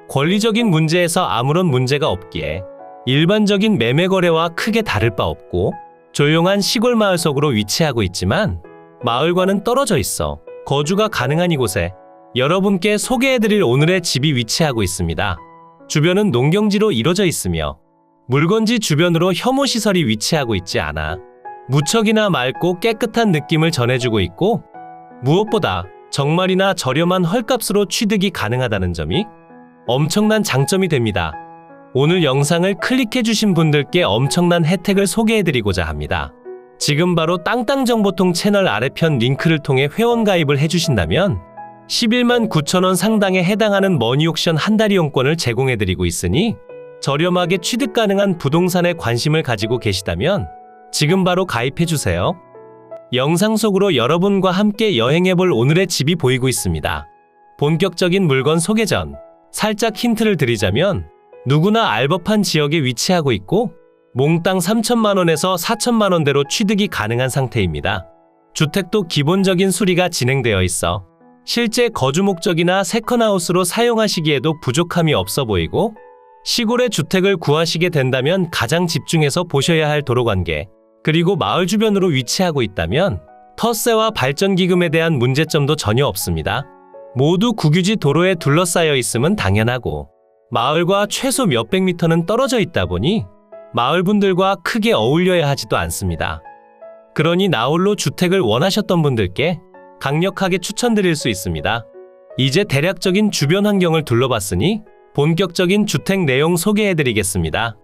권리적인 문제에서 아무런 문제가 없기에 일반적인 매매 거래와 크게 다를 바 없고 조용한 시골 마을 속으로 위치하고 있지만 마을과는 떨어져 있어 거주가 가능한 이곳에 여러분께 소개해드릴 오늘의 집이 위치하고 있습니다. 주변은 농경지로 이루어져 있으며 물건지 주변으로 혐오시설이 위치하고 있지 않아 무척이나 맑고 깨끗한 느낌을 전해주고 있고 무엇보다 정말이나 저렴한 헐값으로 취득이 가능하다는 점이 엄청난 장점이 됩니다. 오늘 영상을 클릭해주신 분들께 엄청난 혜택을 소개해드리고자 합니다. 지금 바로 땅땅정보통 채널 아래편 링크를 통해 회원가입을 해주신다면 11만 9천원 상당에 해당하는 머니옥션 한 달 이용권을 제공해드리고 있으니 저렴하게 취득 가능한 부동산에 관심을 가지고 계시다면 지금 바로 가입해주세요. 영상 속으로 여러분과 함께 여행해볼 오늘의 집이 보이고 있습니다. 본격적인 물건 소개 전 살짝 힌트를 드리자면 누구나 알 법한 지역에 위치하고 있고 몽땅 3천만원에서 4천만원대로 취득이 가능한 상태입니다. 주택도 기본적인 수리가 진행되어 있어 실제 거주 목적이나 세컨하우스로 사용하시기에도 부족함이 없어 보이고 시골의 주택을 구하시게 된다면 가장 집중해서 보셔야 할 도로관계 그리고 마을 주변으로 위치하고 있다면 터세와 발전기금에 대한 문제점도 전혀 없습니다. 모두 국유지 도로에 둘러싸여 있음은 당연하고 마을과 최소 몇백 미터는 떨어져 있다 보니 마을 분들과 크게 어울려야 하지도 않습니다. 그러니 나홀로 주택을 원하셨던 분들께 강력하게 추천드릴 수 있습니다. 이제 대략적인 주변 환경을 둘러봤으니 본격적인 주택 내용 소개해드리겠습니다.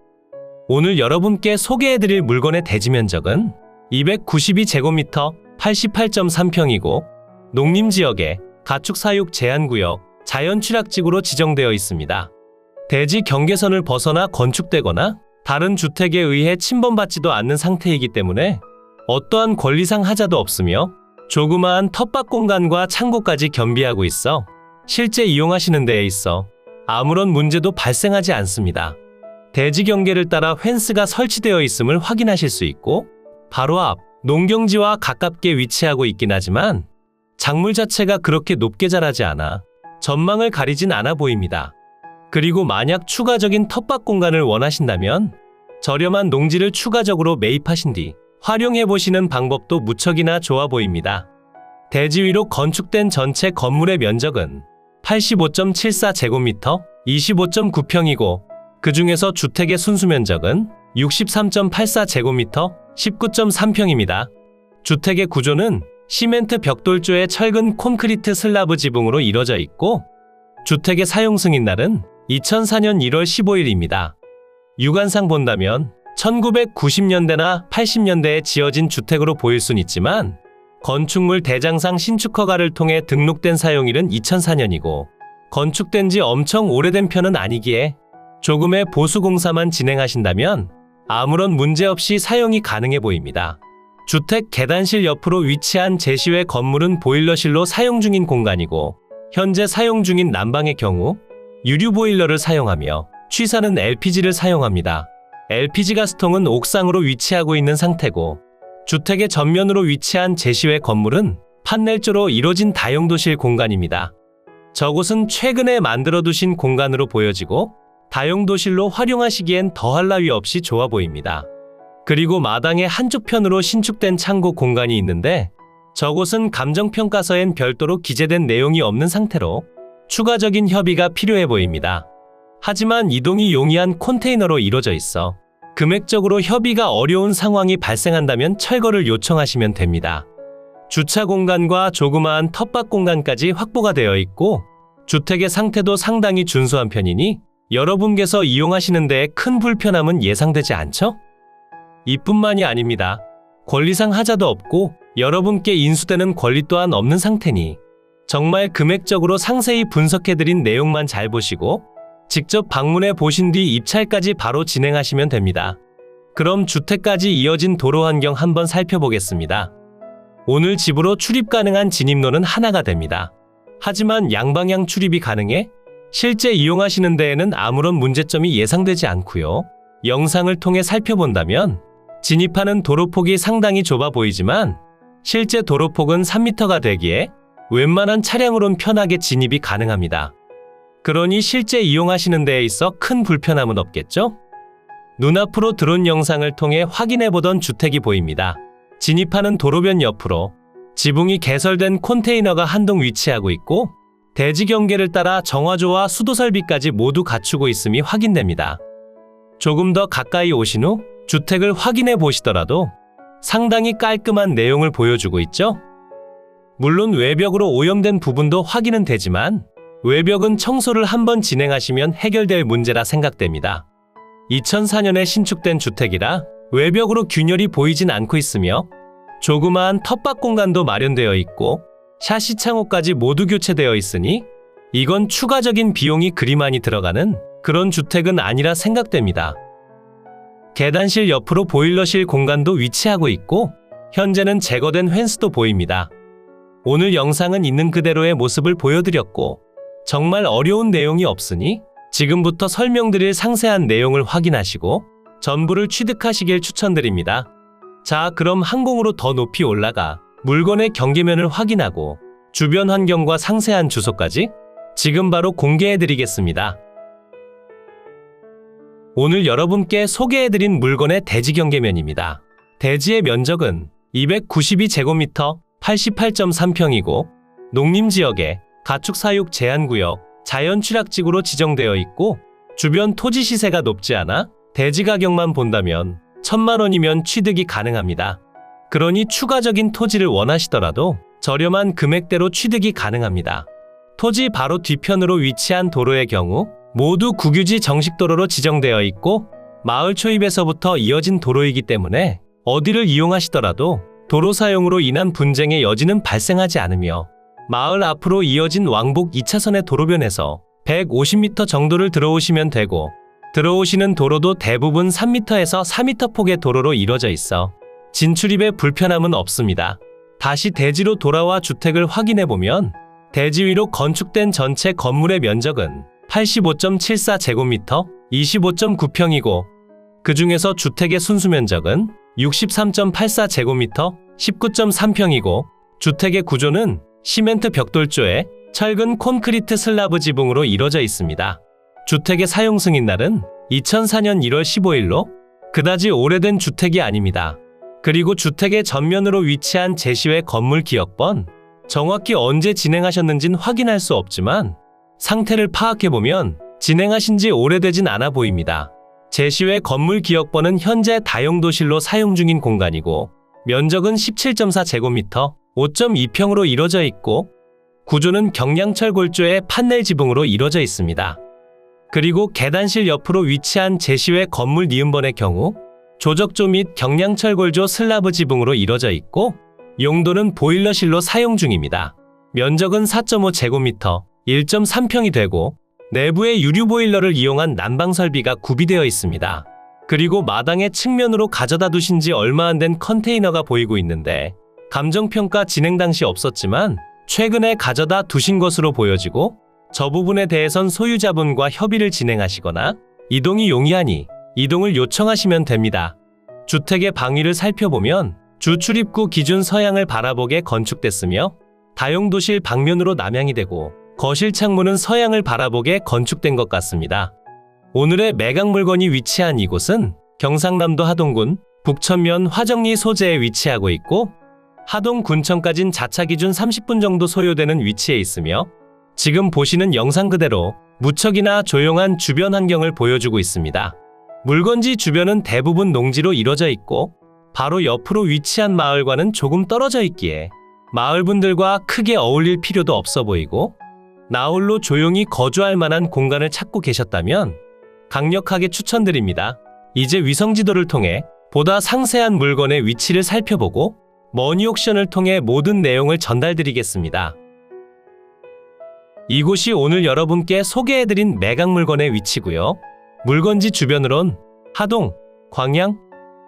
오늘 여러분께 소개해드릴 물건의 대지 면적은 292제곱미터 88.3평이고 농림지역에 가축사육 제한구역, 자연취락지구로 지정되어 있습니다. 대지 경계선을 벗어나 건축되거나 다른 주택에 의해 침범받지도 않는 상태이기 때문에 어떠한 권리상 하자도 없으며 조그마한 텃밭 공간과 창고까지 겸비하고 있어 실제 이용하시는 데에 있어 아무런 문제도 발생하지 않습니다. 대지 경계를 따라 펜스가 설치되어 있음을 확인하실 수 있고 바로 앞 농경지와 가깝게 위치하고 있긴 하지만 작물 자체가 그렇게 높게 자라지 않아 전망을 가리진 않아 보입니다. 그리고 만약 추가적인 텃밭 공간을 원하신다면 저렴한 농지를 추가적으로 매입하신 뒤 활용해보시는 방법도 무척이나 좋아 보입니다. 대지 위로 건축된 전체 건물의 면적은 85.74제곱미터 25.9평이고 그 중에서 주택의 순수면적은 63.84제곱미터 19.3평입니다. 주택의 구조는 시멘트 벽돌조에 철근 콘크리트 슬라브 지붕으로 이루어져 있고 주택의 사용 승인날은 2004년 1월 15일입니다. 육안상 본다면 1990년대나 80년대에 지어진 주택으로 보일 순 있지만 건축물 대장상 신축허가를 통해 등록된 사용일은 2004년이고 건축된 지 엄청 오래된 편은 아니기에 조금의 보수공사만 진행하신다면 아무런 문제 없이 사용이 가능해 보입니다. 주택 계단실 옆으로 위치한 제시외 건물은 보일러실로 사용 중인 공간이고 현재 사용 중인 난방의 경우 유류 보일러를 사용하며 취사는 LPG를 사용합니다. LPG 가스통은 옥상으로 위치하고 있는 상태고 주택의 전면으로 위치한 제시외 건물은 판넬조로 이뤄진 다용도실 공간입니다. 저곳은 최근에 만들어두신 공간으로 보여지고 다용도실로 활용하시기엔 더할 나위 없이 좋아 보입니다. 그리고 마당의 한쪽 편으로 신축된 창고 공간이 있는데 저곳은 감정평가서엔 별도로 기재된 내용이 없는 상태로 추가적인 협의가 필요해 보입니다. 하지만 이동이 용이한 컨테이너로 이루어져 있어 금액적으로 협의가 어려운 상황이 발생한다면 철거를 요청하시면 됩니다. 주차 공간과 조그마한 텃밭 공간까지 확보가 되어 있고 주택의 상태도 상당히 준수한 편이니 여러분께서 이용하시는 데에 큰 불편함은 예상되지 않죠? 이뿐만이 아닙니다. 권리상 하자도 없고 여러분께 인수되는 권리 또한 없는 상태니 정말 금액적으로 상세히 분석해드린 내용만 잘 보시고 직접 방문해 보신 뒤 입찰까지 바로 진행하시면 됩니다. 그럼 주택까지 이어진 도로 환경 한번 살펴보겠습니다. 오늘 집으로 출입 가능한 진입로는 하나가 됩니다. 하지만 양방향 출입이 가능해 실제 이용하시는 데에는 아무런 문제점이 예상되지 않고요. 영상을 통해 살펴본다면 진입하는 도로폭이 상당히 좁아 보이지만 실제 도로폭은 3m가 되기에 웬만한 차량으론 편하게 진입이 가능합니다. 그러니 실제 이용하시는 데에 있어 큰 불편함은 없겠죠? 눈앞으로 드론 영상을 통해 확인해보던 주택이 보입니다. 진입하는 도로변 옆으로 지붕이 개설된 컨테이너가 한 동 위치하고 있고 대지 경계를 따라 정화조와 수도 설비까지 모두 갖추고 있음이 확인됩니다. 조금 더 가까이 오신 후 주택을 확인해 보시더라도 상당히 깔끔한 내용을 보여주고 있죠? 물론 외벽으로 오염된 부분도 확인은 되지만 외벽은 청소를 한번 진행하시면 해결될 문제라 생각됩니다. 2004년에 신축된 주택이라 외벽으로 균열이 보이진 않고 있으며 조그마한 텃밭 공간도 마련되어 있고 샤시 창호까지 모두 교체되어 있으니 이건 추가적인 비용이 그리 많이 들어가는 그런 주택은 아니라 생각됩니다. 계단실 옆으로 보일러실 공간도 위치하고 있고 현재는 제거된 횡스도 보입니다. 오늘 영상은 있는 그대로의 모습을 보여드렸고 정말 어려운 내용이 없으니 지금부터 설명드릴 상세한 내용을 확인하시고 전부를 취득하시길 추천드립니다. 자, 그럼 항공으로 더 높이 올라가 물건의 경계면을 확인하고 주변 환경과 상세한 주소까지 지금 바로 공개해드리겠습니다. 오늘 여러분께 소개해드린 물건의 대지 경계면입니다. 대지의 면적은 292제곱미터 88.3평이고 농림지역에 가축사육 제한구역, 자연취락지구로 지정되어 있고 주변 토지 시세가 높지 않아 대지 가격만 본다면 1,000만원이면 취득이 가능합니다. 그러니 추가적인 토지를 원하시더라도 저렴한 금액대로 취득이 가능합니다. 토지 바로 뒤편으로 위치한 도로의 경우 모두 국유지 정식도로로 지정되어 있고 마을 초입에서부터 이어진 도로이기 때문에 어디를 이용하시더라도 도로 사용으로 인한 분쟁의 여지는 발생하지 않으며 마을 앞으로 이어진 왕복 2차선의 도로변에서 150m 정도를 들어오시면 되고 들어오시는 도로도 대부분 3m에서 4m 폭의 도로로 이뤄져 있어 진출입에 불편함은 없습니다. 다시 대지로 돌아와 주택을 확인해보면 대지 위로 건축된 전체 건물의 면적은 85.74제곱미터 25.9평이고 그 중에서 주택의 순수면적은 63.84제곱미터 19.3평이고 주택의 구조는 시멘트 벽돌조에 철근 콘크리트 슬라브 지붕으로 이뤄져 있습니다. 주택의 사용 승인날은 2004년 1월 15일로 그다지 오래된 주택이 아닙니다. 그리고 주택의 전면으로 위치한 제시외 건물 기억번, 정확히 언제 진행하셨는진 확인할 수 없지만 상태를 파악해보면 진행하신 지 오래되진 않아 보입니다. 제시외 건물 기억번은 현재 다용도실로 사용 중인 공간이고 면적은 17.4제곱미터 5.2평으로 이뤄져 있고 구조는 경량철 골조의 판넬 지붕으로 이뤄져 있습니다. 그리고 계단실 옆으로 위치한 제시외 건물 니은번의 경우 조적조 및 경량철 골조 슬라브 지붕으로 이뤄져 있고 용도는 보일러실로 사용 중입니다. 면적은 4.5제곱미터 1.3평이 되고 내부에 유류 보일러를 이용한 난방 설비가 구비되어 있습니다. 그리고 마당의 측면으로 가져다 두신 지 얼마 안 된 컨테이너가 보이고 있는데 감정평가 진행 당시 없었지만 최근에 가져다 두신 것으로 보여지고 저 부분에 대해선 소유자분과 협의를 진행하시거나 이동이 용이하니 이동을 요청하시면 됩니다. 주택의 방위를 살펴보면 주 출입구 기준 서양을 바라보게 건축됐으며 다용도실 방면으로 남향이 되고 거실 창문은 서양을 바라보게 건축된 것 같습니다. 오늘의 매각 물건이 위치한 이곳은 경상남도 하동군 북천면 화정리 소재에 위치하고 있고 하동 군청까진 자차 기준 30분 정도 소요되는 위치에 있으며 지금 보시는 영상 그대로 무척이나 조용한 주변 환경을 보여주고 있습니다. 물건지 주변은 대부분 농지로 이뤄져 있고 바로 옆으로 위치한 마을과는 조금 떨어져 있기에 마을분들과 크게 어울릴 필요도 없어 보이고 나홀로 조용히 거주할 만한 공간을 찾고 계셨다면 강력하게 추천드립니다. 이제 위성지도를 통해 보다 상세한 물건의 위치를 살펴보고 머니옥션을 통해 모든 내용을 전달드리겠습니다. 이곳이 오늘 여러분께 소개해드린 매각 물건의 위치고요. 물건지 주변으론 하동, 광양,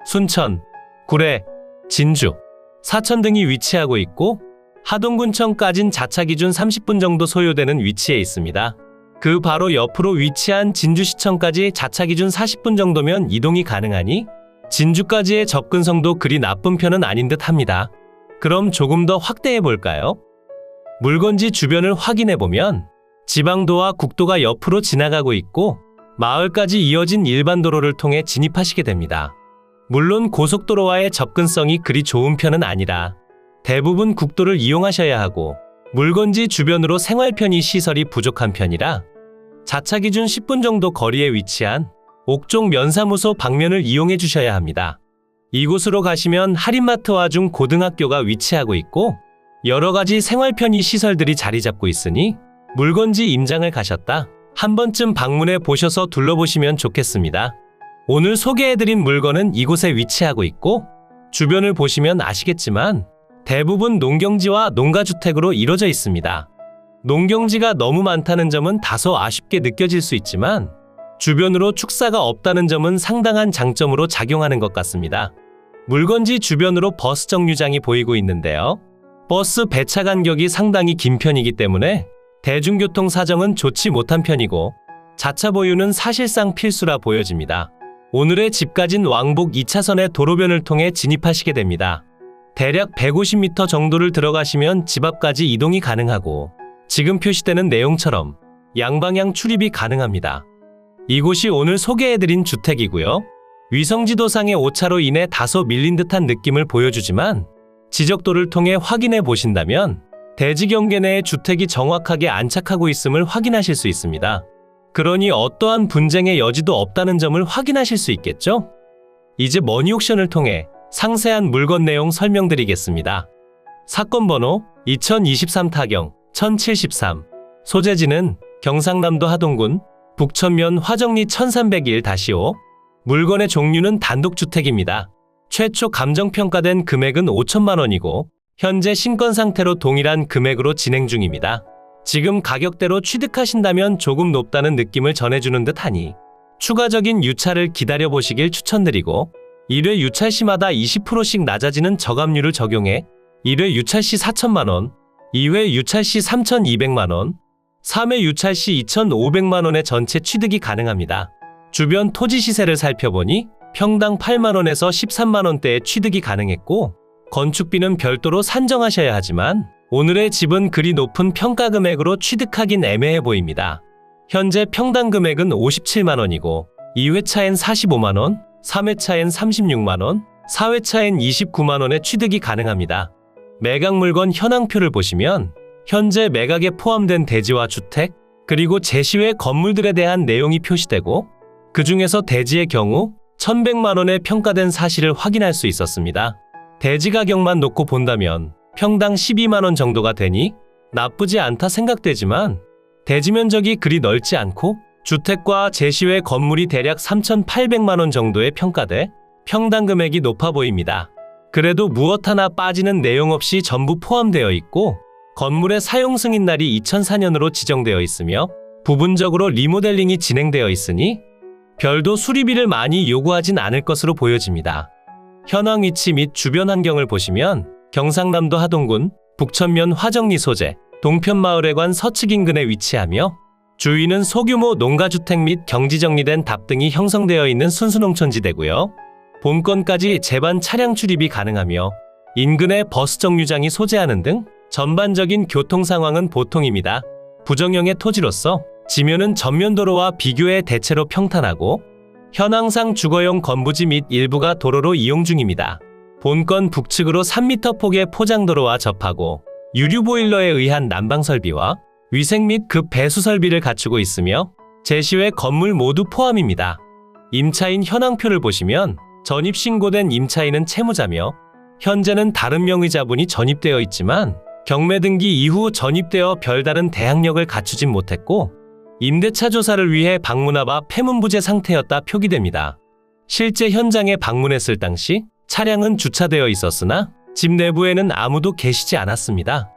순천, 구례, 진주, 사천 등이 위치하고 있고 하동군청까진 자차 기준 30분 정도 소요되는 위치에 있습니다. 그 바로 옆으로 위치한 진주시청까지 자차 기준 40분 정도면 이동이 가능하니 진주까지의 접근성도 그리 나쁜 편은 아닌 듯 합니다. 그럼 조금 더 확대해 볼까요? 물건지 주변을 확인해 보면 지방도와 국도가 옆으로 지나가고 있고 마을까지 이어진 일반 도로를 통해 진입하시게 됩니다. 물론 고속도로와의 접근성이 그리 좋은 편은 아니라 대부분 국도를 이용하셔야 하고 물건지 주변으로 생활 편의 시설이 부족한 편이라 자차 기준 10분 정도 거리에 위치한 옥종 면사무소 방면을 이용해 주셔야 합니다. 이곳으로 가시면 할인마트와 중 고등학교가 위치하고 있고 여러 가지 생활 편의 시설들이 자리 잡고 있으니 물건지 임장을 가셨다 한 번쯤 방문해 보셔서 둘러보시면 좋겠습니다. 오늘 소개해드린 물건은 이곳에 위치하고 있고 주변을 보시면 아시겠지만 대부분 농경지와 농가주택으로 이루어져 있습니다. 농경지가 너무 많다는 점은 다소 아쉽게 느껴질 수 있지만 주변으로 축사가 없다는 점은 상당한 장점으로 작용하는 것 같습니다. 물건지 주변으로 버스 정류장이 보이고 있는데요. 버스 배차 간격이 상당히 긴 편이기 때문에 대중교통 사정은 좋지 못한 편이고 자차 보유는 사실상 필수라 보여집니다. 오늘의 집까진 왕복 2차선의 도로변을 통해 진입하시게 됩니다. 대략 150m 정도를 들어가시면 집 앞까지 이동이 가능하고 지금 표시되는 내용처럼 양방향 출입이 가능합니다. 이곳이 오늘 소개해드린 주택이고요. 위성지도상의 오차로 인해 다소 밀린 듯한 느낌을 보여주지만 지적도를 통해 확인해 보신다면 대지 경계 내에 주택이 정확하게 안착하고 있음을 확인하실 수 있습니다. 그러니 어떠한 분쟁의 여지도 없다는 점을 확인하실 수 있겠죠? 이제 머니옥션을 통해 상세한 물건 내용 설명드리겠습니다. 사건 번호 2023 타경 1073 소재지는 경상남도 하동군 북천면 화정리 1301-5 물건의 종류는 단독주택입니다. 최초 감정평가된 금액은 5천만 원이고 현재 신권 상태로 동일한 금액으로 진행 중입니다. 지금 가격대로 취득하신다면 조금 높다는 느낌을 전해주는 듯하니 추가적인 유찰을 기다려보시길 추천드리고 1회 유찰 시마다 20%씩 낮아지는 저감률을 적용해 1회 유찰 시 4천만 원, 2회 유찰 시 3,200만 원, 3회 유찰 시 2,500만 원의 전체 취득이 가능합니다. 주변 토지 시세를 살펴보니 평당 8만 원에서 13만 원대의 취득이 가능했고 건축비는 별도로 산정하셔야 하지만 오늘의 집은 그리 높은 평가 금액으로 취득하긴 애매해 보입니다. 현재 평당 금액은 57만 원이고 2회차엔 45만 원, 3회차엔 36만 원, 4회차엔 29만 원의 취득이 가능합니다. 매각 물건 현황표를 보시면 현재 매각에 포함된 대지와 주택, 그리고 제시외 건물들에 대한 내용이 표시되고 그 중에서 대지의 경우 1,100만 원에 평가된 사실을 확인할 수 있었습니다. 대지 가격만 놓고 본다면 평당 12만 원 정도가 되니 나쁘지 않다 생각되지만 대지 면적이 그리 넓지 않고 주택과 제시외 건물이 대략 3,800만 원 정도에 평가돼 평당 금액이 높아 보입니다. 그래도 무엇 하나 빠지는 내용 없이 전부 포함되어 있고 건물의 사용 승인날이 2004년으로 지정되어 있으며 부분적으로 리모델링이 진행되어 있으니 별도 수리비를 많이 요구하진 않을 것으로 보여집니다. 현황 위치 및 주변 환경을 보시면 경상남도 하동군 북천면 화정리 소재 동편마을에 관 서측 인근에 위치하며 주위는 소규모 농가주택 및 경지정리된 답 등이 형성되어 있는 순수농촌지대고요. 본건까지 제반 차량 출입이 가능하며 인근에 버스 정류장이 소재하는 등 전반적인 교통 상황은 보통입니다. 부정형의 토지로서 지면은 전면도로와 비교해 대체로 평탄하고 현황상 주거용 건부지 및 일부가 도로로 이용 중입니다. 본건 북측으로 3m 폭의 포장도로와 접하고 유류 보일러에 의한 난방 설비와 위생 및 급 배수 설비를 갖추고 있으며 제시외 건물 모두 포함입니다. 임차인 현황표를 보시면 전입 신고된 임차인은 채무자며 현재는 다른 명의 자본이 전입되어 있지만 경매 등기 이후 전입되어 별다른 대항력을 갖추진 못했고 임대차 조사를 위해 방문 앞 폐문부재 상태였다 표기됩니다. 실제 현장에 방문했을 당시 차량은 주차되어 있었으나 집 내부에는 아무도 계시지 않았습니다.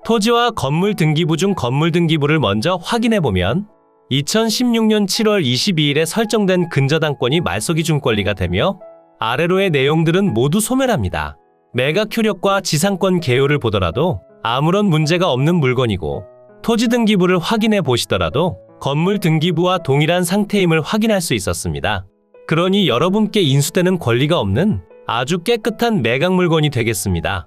토지와 건물 등기부 중 건물 등기부를 먼저 확인해보면 2016년 7월 22일에 설정된 근저당권이 말소기 준권리가 되며 아래로의 내용들은 모두 소멸합니다. 매각 효력과 지상권 개요를 보더라도 아무런 문제가 없는 물건이고 토지 등기부를 확인해 보시더라도 건물 등기부와 동일한 상태임을 확인할 수 있었습니다. 그러니 여러분께 인수되는 권리가 없는 아주 깨끗한 매각 물건이 되겠습니다.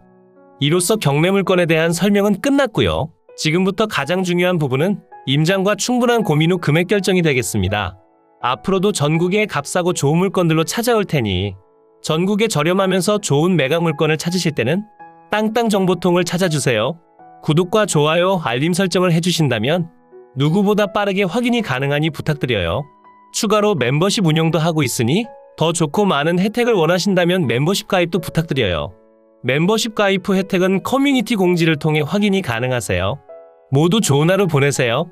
이로써 경매 물건에 대한 설명은 끝났고요. 지금부터 가장 중요한 부분은 임장과 충분한 고민 후 금액 결정이 되겠습니다. 앞으로도 전국에 값싸고 좋은 물건들로 찾아올 테니 전국에 저렴하면서 좋은 매각 물건을 찾으실 때는 땅땅정보통을 찾아주세요. 구독과 좋아요, 알림 설정을 해주신다면 누구보다 빠르게 확인이 가능하니 부탁드려요. 추가로 멤버십 운영도 하고 있으니 더 좋고 많은 혜택을 원하신다면 멤버십 가입도 부탁드려요. 멤버십 가입 후 혜택은 커뮤니티 공지를 통해 확인이 가능하세요. 모두 좋은 하루 보내세요.